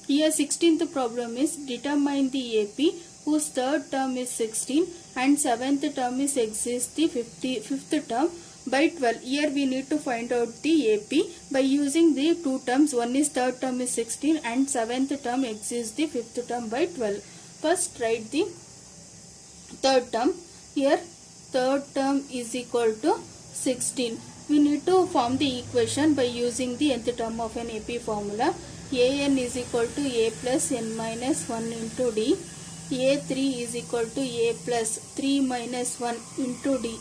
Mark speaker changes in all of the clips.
Speaker 1: Here 16th problem is determine the AP whose third term is 16 and 7th term is exists the 5th term by 12. Here we need to find out the AP by using the two terms. One is third term is 16 and 7th term exists the 5th term by 12. First write the third term. Here third term is equal to 16. We need to form the equation by using the nth term of an AP formula. An is equal to a plus n minus 1 into d. A3 is equal to a plus 3 minus 1 into d.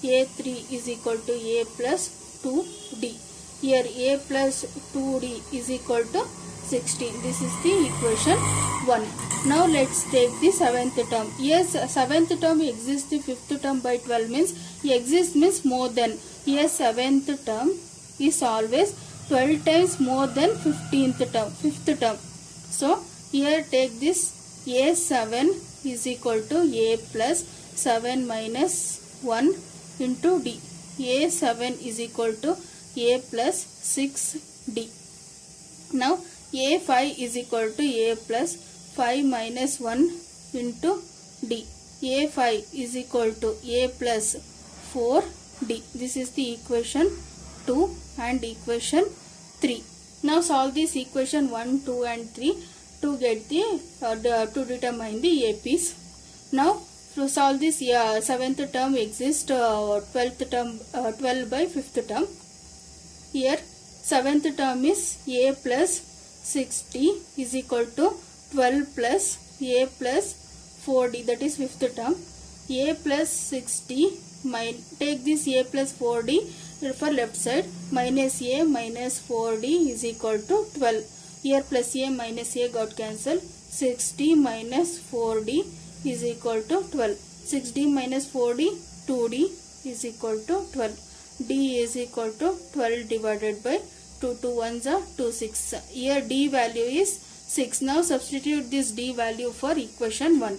Speaker 1: A3 is equal to a plus 2d. Here a plus 2d is equal to 16. This is the equation 1. Now let's take the 7th term. Yes, 7th term exists the 5th term by 12 means exists means more than. Here 7th term is always 12 times more than 15th term, 5th term. So here take this a7 is equal to a plus 7 minus 1 into d. A7 is equal to a plus 6d. Now a5 is equal to a plus 5 minus 1 into d. A5 is equal to a plus 4d. This is the equation 2 and equation 3. Now solve this equation 1, 2 and 3 to get the to determine the APs. Now to solve this 7th term exists 12th term 12 by 5th term. Here 7th term is a plus 60 is equal to 12 plus a plus 4d, that is 5th term. A plus 60 take this a plus 4d for left side, minus a minus 4d is equal to 12. Here plus a minus a got cancelled. 60 minus 4d is equal to 12. 6d minus 4d, 2d is equal to 12. D is equal to 12 divided by 2 1s are 2 6. Here d value is 6. Now substitute this d value for equation 1.